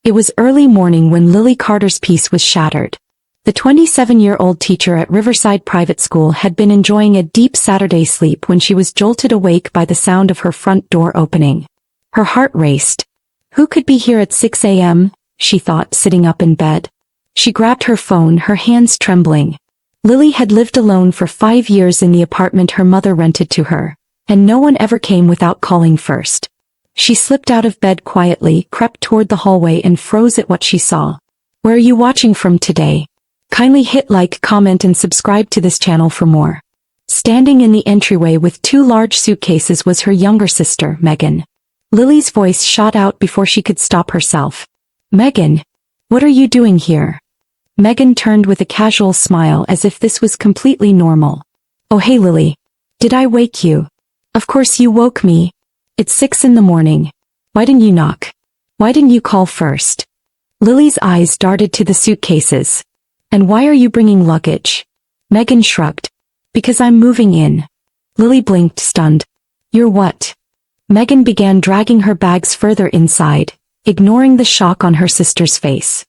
It was early morning when Lily Carter's peace was shattered. The 27-year-old teacher at Riverside Private School had been enjoying a deep Saturday sleep when she was jolted awake by the sound of her front door opening. Her heart raced. Who could be here at 6 a.m., she thought, sitting up in bed. She grabbed her phone, her hands trembling. Lily had lived alone for 5 years in the apartment her mother rented to her, and no one ever came without calling first. She slipped out of bed quietly, crept toward the hallway and froze at what she saw. Where are you watching from today? Kindly hit like, comment and subscribe to this channel for more. Standing in the entryway with 2 large suitcases was her younger sister, Megan. Lily's voice shot out before she could stop herself. Megan, what are you doing here? Megan turned with a casual smile as if this was completely normal. Oh hey Lily. Did I wake you? Of course you woke me. It's 6 in the morning. Why didn't you knock? Why didn't you call first? Lily's eyes darted to the suitcases. And why are you bringing luggage? Megan shrugged. Because I'm moving in. Lily blinked, stunned. You're what? Megan began dragging her bags further inside, ignoring the shock on her sister's face.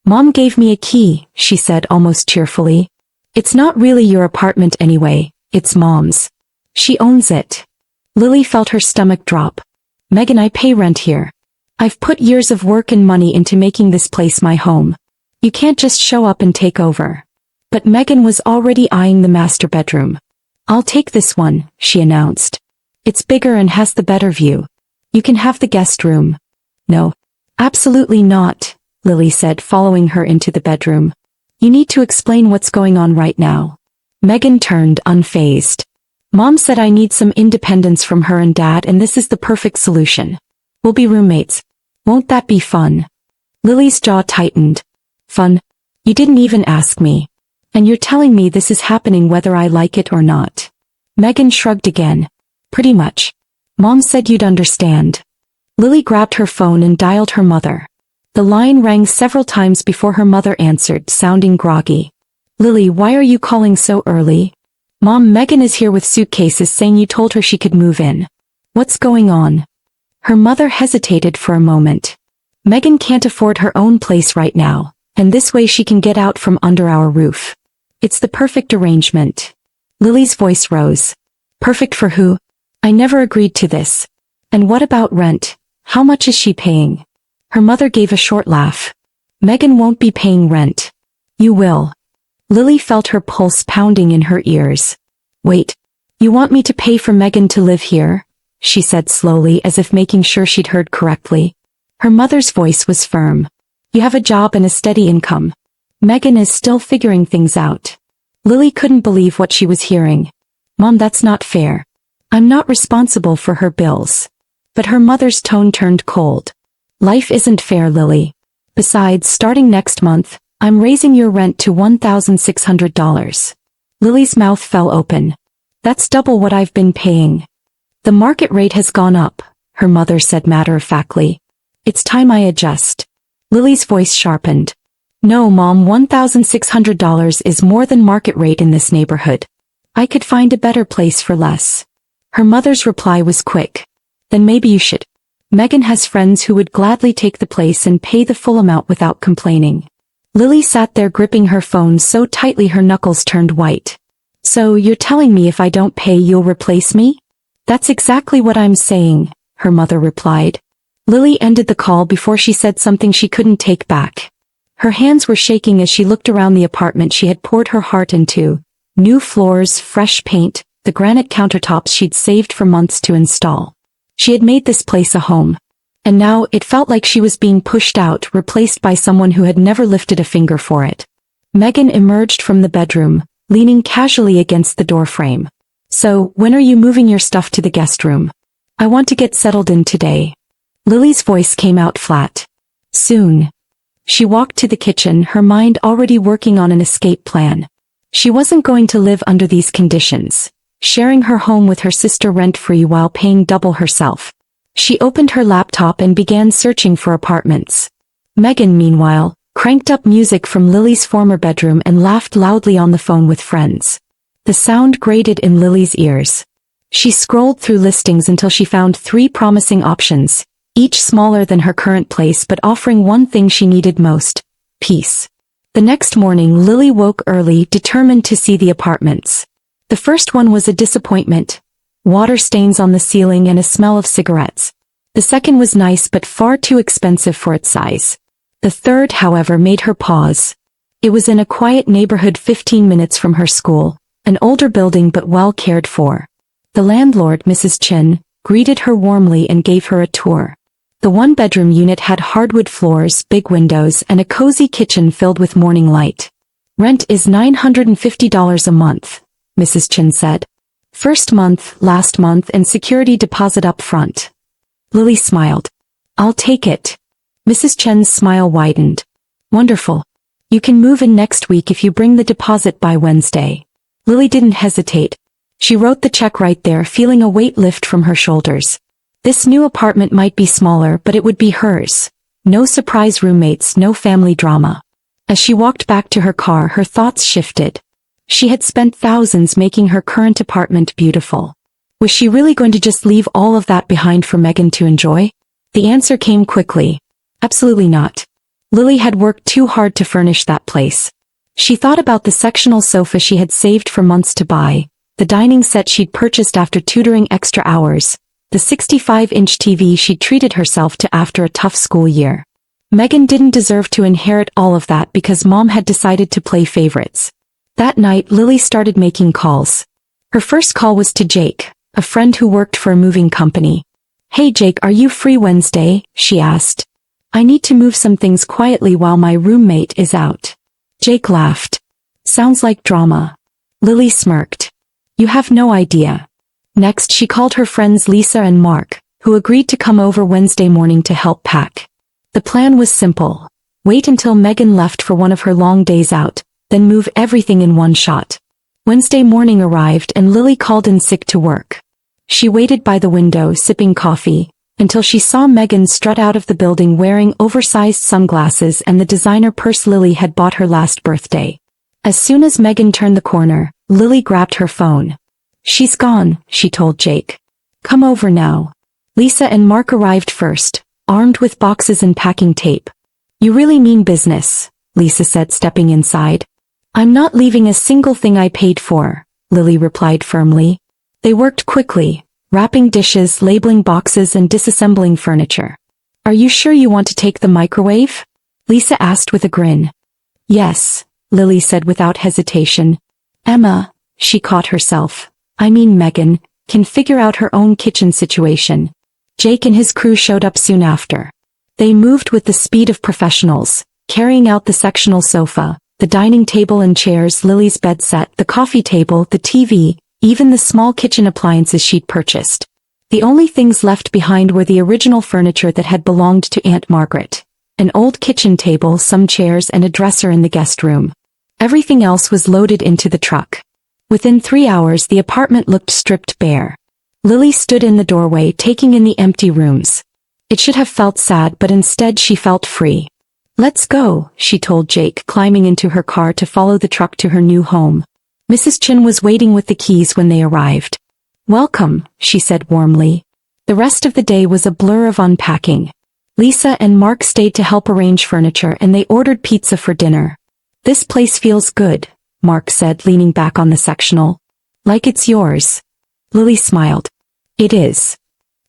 Mom gave me a key, she said almost cheerfully. It's not really your apartment anyway, it's Mom's. She owns it. Lily felt her stomach drop. Megan, I pay rent here. I've put years of work and money into making this place my home. You can't just show up and take over. But Megan was already eyeing the master bedroom. I'll take this one, she announced. It's bigger and has the better view. You can have the guest room. No. Absolutely not, Lily said, following her into the bedroom. You need to explain what's going on right now. Megan turned, unfazed. Mom said I need some independence from her and Dad, and this is the perfect solution. We'll be roommates. Won't that be fun? Lily's jaw tightened. Fun? You didn't even ask me. And you're telling me this is happening whether I like it or not. Megan shrugged again. Pretty much. Mom said you'd understand. Lily grabbed her phone and dialed her mother. The line rang several times before her mother answered, sounding groggy. Lily, why are you calling so early? Mom, Megan is here with suitcases saying you told her she could move in. What's going on? Her mother hesitated for a moment. Megan can't afford her own place right now, and this way she can get out from under our roof. It's the perfect arrangement. Lily's voice rose. Perfect for who? I never agreed to this. And what about rent? How much is she paying? Her mother gave a short laugh. Megan won't be paying rent. You will. Lily felt her pulse pounding in her ears. Wait. You want me to pay for Megan to live here? She said slowly, as if making sure she'd heard correctly. Her mother's voice was firm. You have a job and a steady income. Megan is still figuring things out. Lily couldn't believe what she was hearing. Mom, that's not fair. I'm not responsible for her bills. But her mother's tone turned cold. Life isn't fair, Lily. Besides, starting next month, I'm raising your rent to $1,600. Lily's mouth fell open. That's double what I've been paying. The market rate has gone up, her mother said matter-of-factly. It's time I adjust. Lily's voice sharpened. No, Mom, $1,600 is more than market rate in this neighborhood. I could find a better place for less. Her mother's reply was quick. Then maybe you should. Megan has friends who would gladly take the place and pay the full amount without complaining. Lily sat there gripping her phone so tightly her knuckles turned white. So you're telling me if I don't pay you'll replace me? That's exactly what I'm saying, her mother replied. Lily ended the call before she said something she couldn't take back. Her hands were shaking as she looked around the apartment she had poured her heart into. New floors, fresh paint, the granite countertops she'd saved for months to install. She had made this place a home. And now it felt like she was being pushed out, replaced by someone who had never lifted a finger for it. Megan emerged from the bedroom, leaning casually against the doorframe. So, when are you moving your stuff to the guest room? I want to get settled in today. Lily's voice came out flat. Soon. She walked to the kitchen, her mind already working on an escape plan. She wasn't going to live under these conditions, sharing her home with her sister rent-free while paying double herself. She opened her laptop and began searching for apartments. Megan, meanwhile, cranked up music from Lily's former bedroom and laughed loudly on the phone with friends. The sound grated in Lily's ears. She scrolled through listings until she found 3 promising options, each smaller than her current place but offering one thing she needed most: peace. The next morning Lily woke early, determined to see the apartments. The first one was a disappointment: water stains on the ceiling and a smell of cigarettes. The second was nice but far too expensive for its size. The third, however, made her pause. It was in a quiet neighborhood 15 minutes from her school, an older building but well cared for. The landlord, Mrs. Chin, greeted her warmly and gave her a tour. The one-bedroom unit had hardwood floors, big windows, and a cozy kitchen filled with morning light. "Rent is $950 a month," Mrs. Chin said. "First month, last month, and security deposit up front." Lily smiled. "I'll take it." Mrs. Chen's smile widened. "Wonderful. You can move in next week if you bring the deposit by Wednesday." Lily didn't hesitate. She wrote the check right there, feeling a weight lift from her shoulders. This new apartment might be smaller, but it would be hers. No surprise roommates, no family drama. As she walked back to her car, her thoughts shifted. She had spent thousands making her current apartment beautiful. Was she really going to just leave all of that behind for Megan to enjoy? The answer came quickly. Absolutely not. Lily had worked too hard to furnish that place. She thought about the sectional sofa she had saved for months to buy, the dining set she'd purchased after tutoring extra hours, the 65-inch TV she'd treated herself to after a tough school year. Megan didn't deserve to inherit all of that because Mom had decided to play favorites. That night Lily started making calls. Her first call was to Jake, a friend who worked for a moving company. "Hey Jake, are you free Wednesday?" she asked. "I need to move some things quietly while my roommate is out." Jake laughed. "Sounds like drama." Lily smirked. "You have no idea." Next she called her friends Lisa and Mark, who agreed to come over Wednesday morning to help pack. The plan was simple: wait until Megan left for one of her long days out, then move everything in one shot. Wednesday morning arrived and Lily called in sick to work. She waited by the window sipping coffee, until she saw Megan strut out of the building wearing oversized sunglasses and the designer purse Lily had bought her last birthday. As soon as Megan turned the corner, Lily grabbed her phone. "She's gone," she told Jake. "Come over now." Lisa and Mark arrived first, armed with boxes and packing tape. "You really mean business," Lisa said, stepping inside. "I'm not leaving a single thing I paid for," Lily replied firmly. They worked quickly, wrapping dishes, labeling boxes, and disassembling furniture. "Are you sure you want to take the microwave?" Lisa asked with a grin. "Yes," Lily said without hesitation. "Emma," she caught herself, Megan, "can figure out her own kitchen situation." Jake and his crew showed up soon after. They moved with the speed of professionals, carrying out the sectional sofa, the dining table and chairs, Lily's bed set, the coffee table, the TV, even the small kitchen appliances she'd purchased. The only things left behind were the original furniture that had belonged to Aunt Margaret. An old kitchen table, some chairs, and a dresser in the guest room. Everything else was loaded into the truck. Within 3 hours the apartment looked stripped bare. Lily stood in the doorway taking in the empty rooms. It should have felt sad, but instead she felt free. "Let's go," she told Jake, climbing into her car to follow the truck to her new home. Mrs. Chin was waiting with the keys when they arrived. "Welcome," she said warmly. The rest of the day was a blur of unpacking. Lisa and Mark stayed to help arrange furniture and they ordered pizza for dinner. "This place feels good," Mark said, leaning back on the sectional. "Like it's yours." Lily smiled. "It is."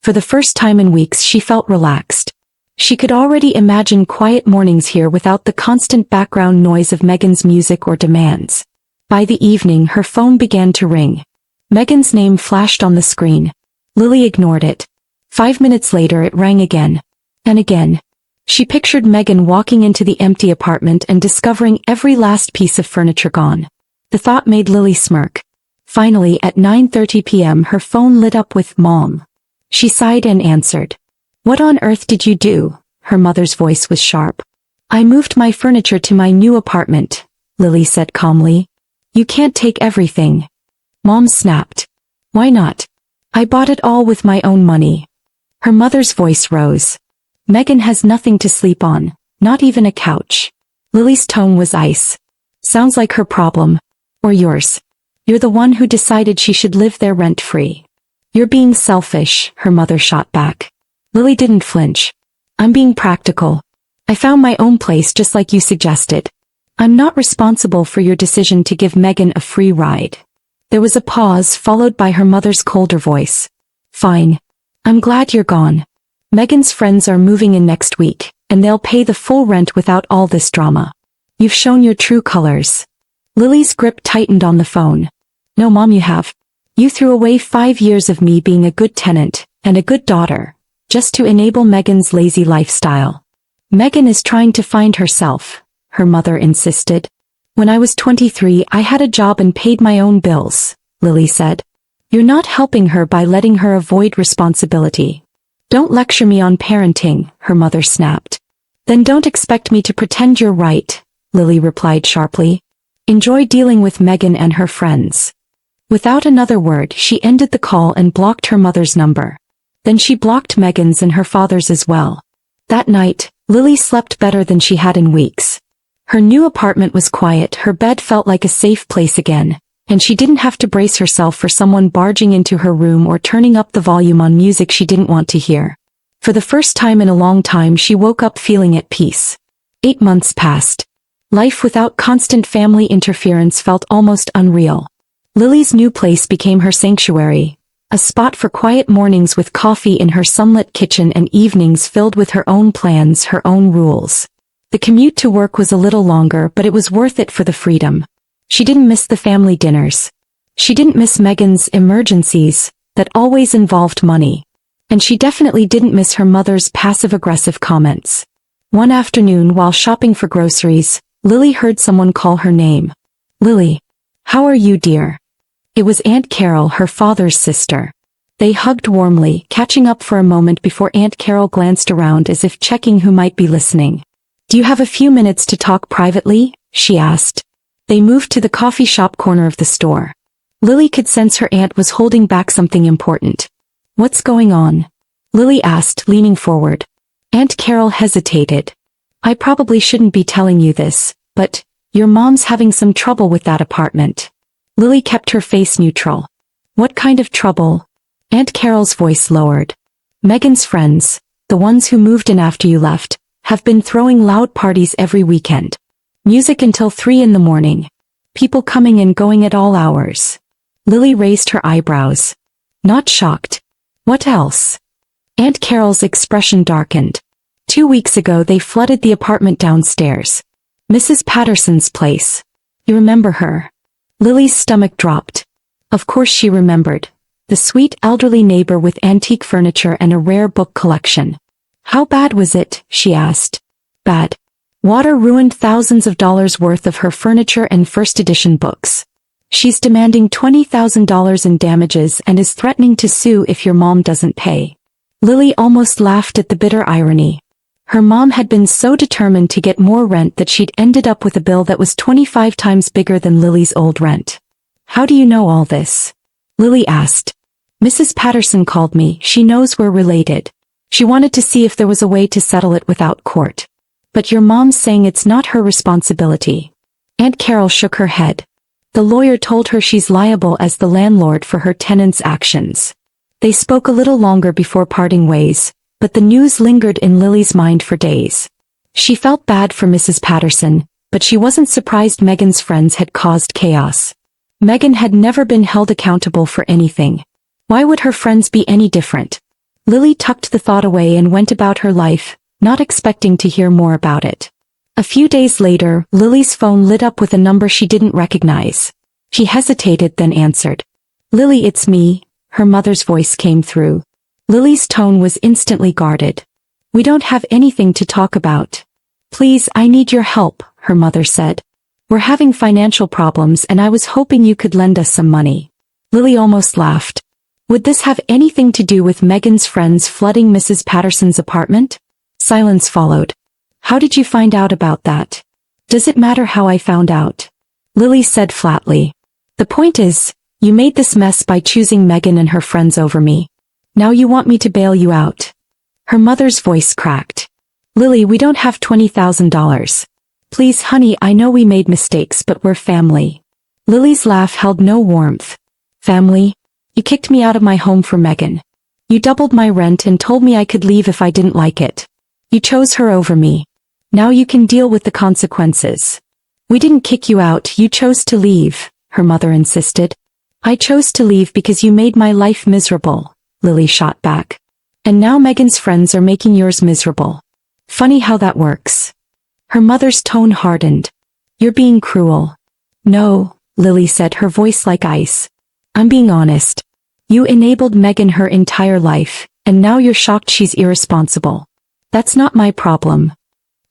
For the first time in weeks she felt relaxed. She could already imagine quiet mornings here without the constant background noise of Megan's music or demands. By the evening her phone began to ring. Megan's name flashed on the screen. Lily ignored it. 5 minutes later it rang again. And again. She pictured Megan walking into the empty apartment and discovering every last piece of furniture gone. The thought made Lily smirk. Finally, at 9:30 p.m. her phone lit up with "Mom." She sighed and answered. "What on earth did you do?" Her mother's voice was sharp. "I moved my furniture to my new apartment," Lily said calmly. "You can't take everything." Mom snapped. "Why not? I bought it all with my own money." Her mother's voice rose. "Megan has nothing to sleep on, not even a couch." Lily's tone was ice. "Sounds like her problem. Or yours. You're the one who decided she should live there rent-free." "You're being selfish," her mother shot back. Lily didn't flinch. I'm being practical. I found my own place just like you suggested. I'm not responsible for your decision to give Megan a free ride. There was a pause followed by her mother's colder voice. Fine. I'm glad you're gone. Megan's friends are moving in next week, and they'll pay the full rent without all this drama. You've shown your true colors. Lily's grip tightened on the phone. No, Mom, you have. You threw away 5 years of me being a good tenant and a good daughter, just to enable Megan's lazy lifestyle. Megan is trying to find herself, her mother insisted. When I was 23, I had a job and paid my own bills, Lily said. You're not helping her by letting her avoid responsibility. Don't lecture me on parenting, her mother snapped. Then don't expect me to pretend you're right, Lily replied sharply. Enjoy dealing with Megan and her friends. Without another word, she ended the call and blocked her mother's number. Then she blocked Megan's and her father's as well. That night, Lily slept better than she had in weeks. Her new apartment was quiet, her bed felt like a safe place again, and she didn't have to brace herself for someone barging into her room or turning up the volume on music she didn't want to hear. For the first time in a long time, she woke up feeling at peace. 8 months passed. Life without constant family interference felt almost unreal. Lily's new place became her sanctuary, a spot for quiet mornings with coffee in her sunlit kitchen and evenings filled with her own plans, her own rules. The commute to work was a little longer, but it was worth it for the freedom. She didn't miss the family dinners. She didn't miss Megan's emergencies, that always involved money. And she definitely didn't miss her mother's passive-aggressive comments. One afternoon while shopping for groceries, Lily heard someone call her name. Lily. How are you, dear? It was Aunt Carol, her father's sister. They hugged warmly, catching up for a moment before Aunt Carol glanced around as if checking who might be listening. Do you have a few minutes to talk privately? She asked. They moved to the coffee shop corner of the store. Lily could sense her aunt was holding back something important. What's going on? Lily asked, leaning forward. Aunt Carol hesitated. I probably shouldn't be telling you this, but your mom's having some trouble with that apartment. Lily kept her face neutral. What kind of trouble? Aunt Carol's voice lowered. Megan's friends, the ones who moved in after you left, have been throwing loud parties every weekend. Music until 3 in the morning. People coming and going at all hours. Lily raised her eyebrows. Not shocked. What else? Aunt Carol's expression darkened. 2 weeks ago they flooded the apartment downstairs. Mrs. Patterson's place. You remember her? Lily's stomach dropped. Of course she remembered. The sweet elderly neighbor with antique furniture and a rare book collection. How bad was it? She asked. Bad. Water ruined thousands of dollars worth of her furniture and first edition books. She's demanding $20,000 in damages and is threatening to sue if your mom doesn't pay. Lily almost laughed at the bitter irony. Her mom had been so determined to get more rent that she'd ended up with a bill that was 25 times bigger than Lily's old rent. How do you know all this? Lily asked. Mrs. Patterson called me. She knows we're related. She wanted to see if there was a way to settle it without court. But your mom's saying it's not her responsibility. Aunt Carol shook her head. The lawyer told her she's liable as the landlord for her tenants' actions. They spoke a little longer before parting ways, but the news lingered in Lily's mind for days. She felt bad for Mrs. Patterson, but she wasn't surprised Megan's friends had caused chaos. Megan had never been held accountable for anything. Why would her friends be any different? Lily tucked the thought away and went about her life, not expecting to hear more about it. A few days later, Lily's phone lit up with a number she didn't recognize. She hesitated, then answered. Lily, it's me, her mother's voice came through. Lily's tone was instantly guarded. We don't have anything to talk about. Please, I need your help, her mother said. We're having financial problems and I was hoping you could lend us some money. Lily almost laughed. Would this have anything to do with Megan's friends flooding Mrs. Patterson's apartment? Silence followed. How did you find out about that? Does it matter how I found out? Lily said flatly. The point is, you made this mess by choosing Megan and her friends over me. Now you want me to bail you out. Her mother's voice cracked. Lily, we don't have $20,000. Please, honey, I know we made mistakes, but we're family. Lily's laugh held no warmth. Family? You kicked me out of my home for Megan. You doubled my rent and told me I could leave if I didn't like it. You chose her over me. Now you can deal with the consequences. We didn't kick you out, you chose to leave, her mother insisted. I chose to leave because you made my life miserable, Lily shot back. And now Megan's friends are making yours miserable. Funny how that works. Her mother's tone hardened. You're being cruel. No, Lily said, her voice like ice. I'm being honest. You enabled Megan her entire life, and now you're shocked she's irresponsible. That's not my problem.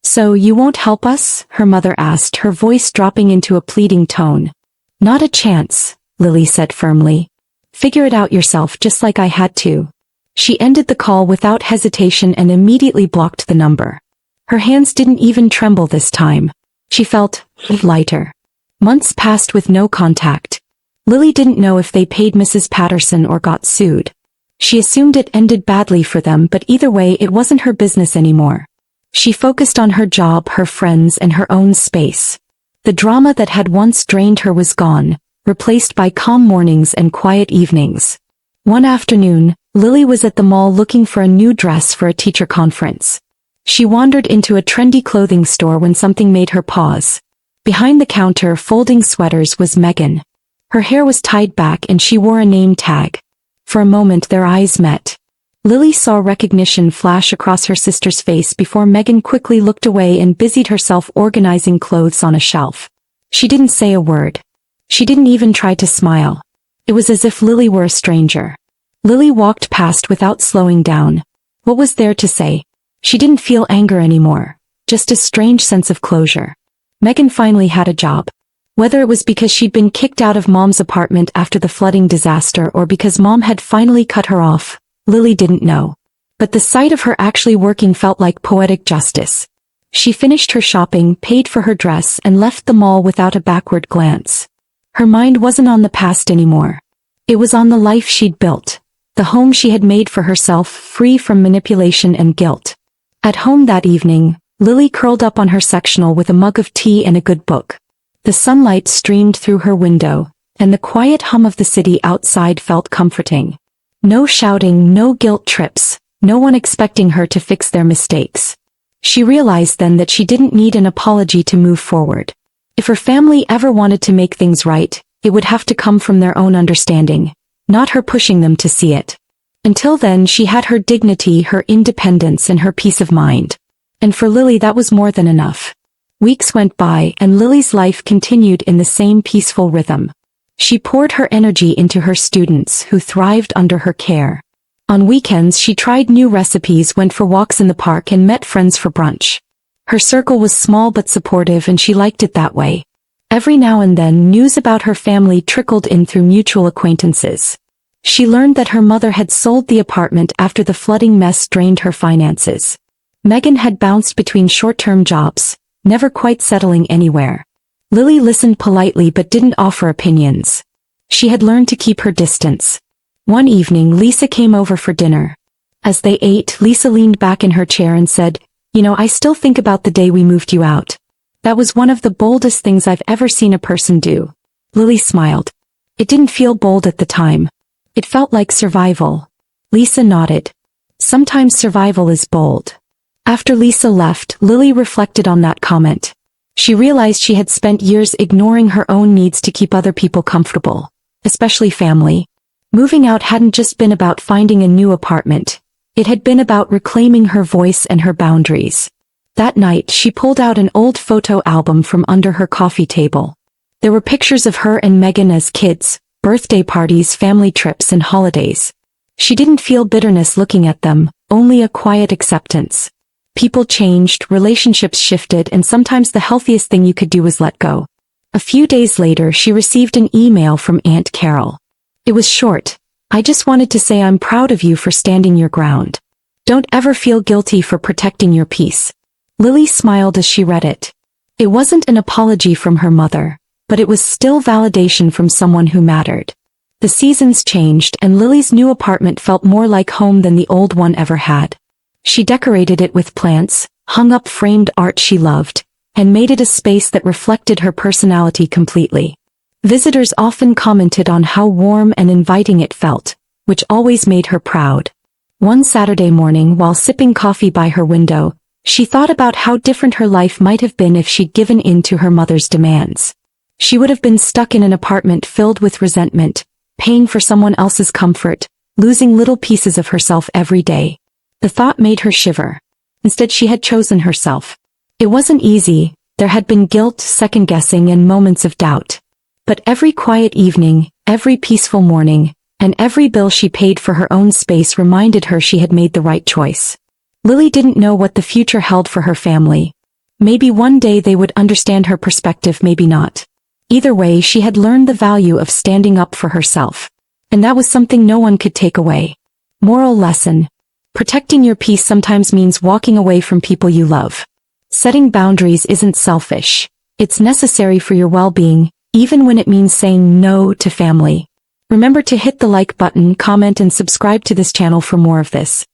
So you won't help us? Her mother asked, her voice dropping into a pleading tone. Not a chance, Lily said firmly. Figure it out yourself just like I had to. She ended the call without hesitation and immediately blocked the number. Her hands didn't even tremble this time. She felt lighter. Months passed with no contact. Lily didn't know if they paid Mrs. Patterson or got sued. She assumed it ended badly for them, but either way it wasn't her business anymore. She focused on her job, her friends, and her own space. The drama that had once drained her was gone, replaced by calm mornings and quiet evenings. One afternoon, Lily was at the mall looking for a new dress for a teacher conference. She wandered into a trendy clothing store when something made her pause. Behind the counter, folding sweaters, was Megan. Her hair was tied back and she wore a name tag. For a moment their eyes met. Lily saw recognition flash across her sister's face before Megan quickly looked away and busied herself organizing clothes on a shelf. She didn't say a word. She didn't even try to smile. It was as if Lily were a stranger. Lily walked past without slowing down. What was there to say? She didn't feel anger anymore, just a strange sense of closure. Megan finally had a job. Whether it was because she'd been kicked out of Mom's apartment after the flooding disaster or because Mom had finally cut her off, Lily didn't know. But the sight of her actually working felt like poetic justice. She finished her shopping, paid for her dress, and left the mall without a backward glance. Her mind wasn't on the past anymore. It was on the life she'd built, the home she had made for herself, free from manipulation and guilt. At home that evening, Lily curled up on her sectional with a mug of tea and a good book. The sunlight streamed through her window, and the quiet hum of the city outside felt comforting. No shouting, no guilt trips, no one expecting her to fix their mistakes. She realized then that she didn't need an apology to move forward. If her family ever wanted to make things right, it would have to come from their own understanding, not her pushing them to see it. Until then she had her dignity, her independence, and her peace of mind. And for Lily that was more than enough. Weeks went by and Lily's life continued in the same peaceful rhythm. She poured her energy into her students who thrived under her care. On weekends she tried new recipes, went for walks in the park, and met friends for brunch. Her circle was small but supportive, and she liked it that way. Every now and then news about her family trickled in through mutual acquaintances. She learned that her mother had sold the apartment after the flooding mess drained her finances. Megan had bounced between short-term jobs, never quite settling anywhere. Lily listened politely but didn't offer opinions. She had learned to keep her distance. One evening Lisa came over for dinner. As they ate, Lisa leaned back in her chair and said, "You know, I still think about the day we moved you out. That was one of the boldest things I've ever seen a person do." Lily smiled. It didn't feel bold at the time. It felt like survival. Lisa nodded. Sometimes survival is bold. After Lisa left, Lily reflected on that comment. She realized she had spent years ignoring her own needs to keep other people comfortable, especially family. Moving out hadn't just been about finding a new apartment. It had been about reclaiming her voice and her boundaries. That night she pulled out an old photo album from under her coffee table. There were pictures of her and Megan as kids, birthday parties, family trips, and holidays. She didn't feel bitterness looking at them, only a quiet acceptance. People changed, relationships shifted, and sometimes the healthiest thing you could do was let go. A few days later she received an email from Aunt Carol. It was short. "I just wanted to say I'm proud of you for standing your ground. Don't ever feel guilty for protecting your peace." Lily smiled as she read it. It wasn't an apology from her mother, but it was still validation from someone who mattered. The seasons changed and Lily's new apartment felt more like home than the old one ever had. She decorated it with plants, hung up framed art she loved, and made it a space that reflected her personality completely. Visitors often commented on how warm and inviting it felt, which always made her proud. One Saturday morning while sipping coffee by her window, she thought about how different her life might have been if she'd given in to her mother's demands. She would have been stuck in an apartment filled with resentment, paying for someone else's comfort, losing little pieces of herself every day. The thought made her shiver. Instead, she had chosen herself. It wasn't easy, there had been guilt, second-guessing, and moments of doubt. But every quiet evening, every peaceful morning, and every bill she paid for her own space reminded her she had made the right choice. Lily didn't know what the future held for her family. Maybe one day they would understand her perspective, maybe not. Either way, she had learned the value of standing up for herself. And that was something no one could take away. Moral lesson: protecting your peace sometimes means walking away from people you love. Setting boundaries isn't selfish. It's necessary for your well-being, even when it means saying no to family. Remember to hit the like button, comment, and subscribe to this channel for more of this.